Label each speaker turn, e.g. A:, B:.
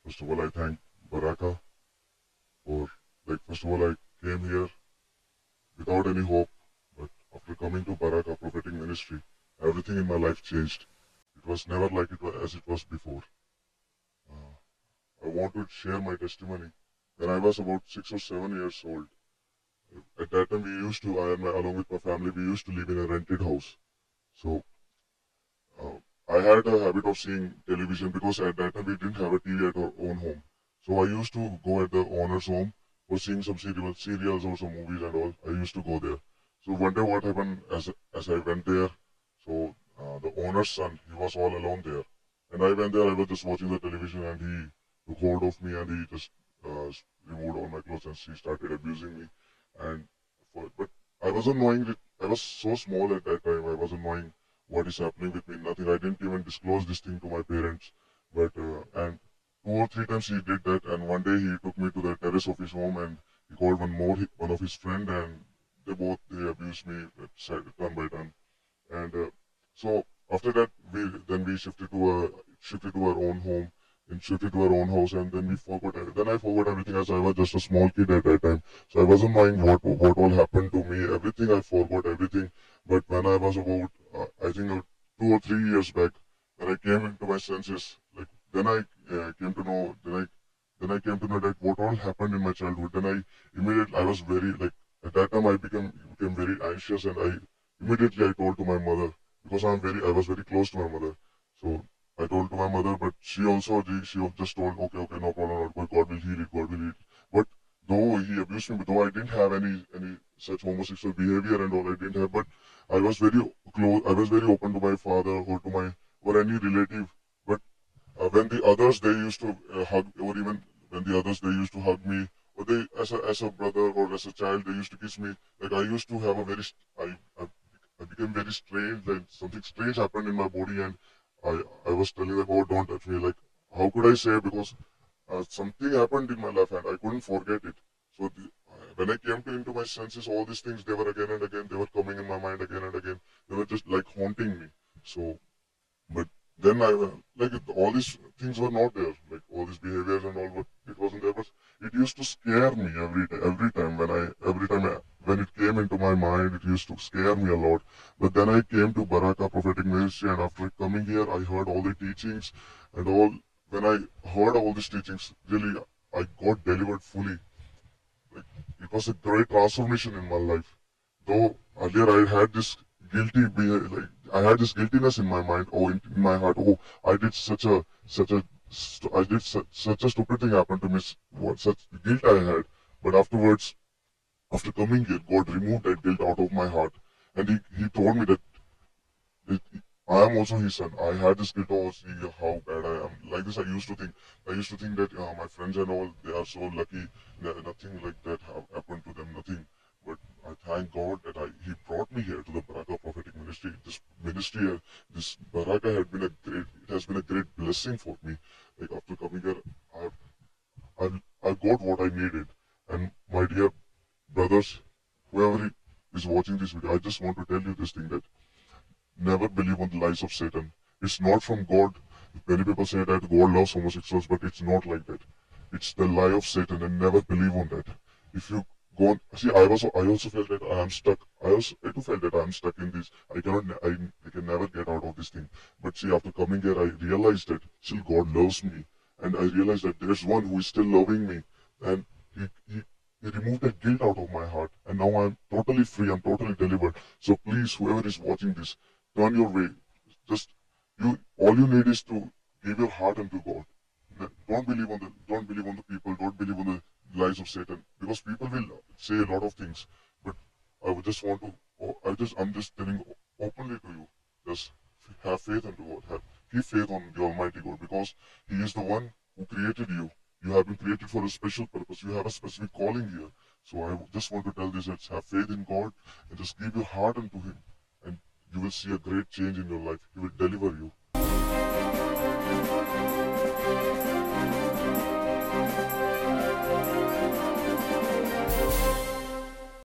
A: First of all, I thank Baraka for, first of all, I came here without any hope, but after coming to Baraka Prophetic Ministry, everything in my life changed. It was never like it was as it was before. I want to share my testimony. When I was about 6 or 7 years old, at that time we used to, along with my family, we used to live in a rented house. So uh, I had a habit of seeing television because at that time we didn't have a TV at our own home. So I used to go at the owner's home for seeing some serials or some movies and all. I used to go there. So one day what happened as I went there, so the owner's son, he was all alone there. And I went there, I was just watching the television and he took hold of me and he just uh, removed all my clothes and he started abusing me. And but I wasn't knowing it. I was so small at that time. I wasn't knowing what is happening with me. Nothing. I didn't even disclose this thing to my parents. But and 2 or 3 times he did that. And one day he took me to the terrace of his home and he called one of his friend and they abused me turn by turn. And so after that we shifted to our own home and shifted to our own house and then then I forgot everything as I was just a small kid at that time. So I wasn't knowing what all happened to me. Everything I forgot everything. But when I was about I think 2 or 3 years back, when I came into my senses, like then I came to know then I came to know that what all happened in my childhood. Then I was very like at that time became very anxious and immediately I told to my mother because I was very close to my mother. So I told to my mother, but she just told, okay, no problem, not going, God will heal it, God will heal it. But though he abused me, though I didn't have any such homosexual behavior and all, I didn't have, but I was very I was very open to my father or to my or any relative. But when the others they used to hug, or even when the others they used to hug me, or they as a brother or as a child they used to kiss me. Like I used to have a very I became very strange. Like something strange happened in my body, and I was telling them, oh, don't touch me. Like how could I say because something happened in my life and I couldn't forget it. So when I came into my senses, all these things they were again and again they were coming in my mind again and again. They were just like haunting me. So but then all these things were not there, like all these behaviors and all, but it wasn't there. But it used to scare me every time when it came into my mind, it used to scare me a lot. But then I came to Baraka Prophetic Ministry, and after coming here, I heard all the teachings and all. When I heard all these teachings, really, I got delivered fully. Like it was a great transformation in my life. Though earlier I had this like I had this guiltiness in my mind or in my heart. Oh, I did such a stupid thing happened to me. What such guilt I had. But afterwards, after coming here, God removed that guilt out of my heart, and He told me that it, I am also His son. I had this guilt. Oh, see how bad I am. Like this, I used to think. I used to think that my friends and all they are so lucky. Nothing like that happened to them. Nothing. But I thank God that He brought me here to the Baraka Prophetic Ministry. This ministry, this Baraka had been it has been a great blessing for me. Like after coming here, I got what I needed. And my dear brothers, whoever is watching this video, I just want to tell you this thing that never believe on the lies of Satan. It's not from God. Many people say that God loves homosexuals, but it's not like that. It's the lie of Satan, and never believe on that. If you go on, see, I also felt that I am stuck. I too felt that I am stuck in this. I can never get out of this thing. But see, after coming here, I realized that still God loves me, and I realized that there's one who is still loving me, and he removed that guilt out of my heart, and now I'm totally free. I'm totally delivered. So please, whoever is watching this, turn your way. Just all you need is to give your heart unto God. Don't believe on the people. Don't believe on the lies of Satan, because people will say a lot of things. But I would just want to. I'm just telling openly to you. Just have faith unto God. Keep faith on the Almighty God, because He is the one who created you. You have been created for a special purpose. You have a specific calling here. So I just want to tell this: that have faith in God and just give your heart unto Him, and you will see a great change in your life. He will deliver you.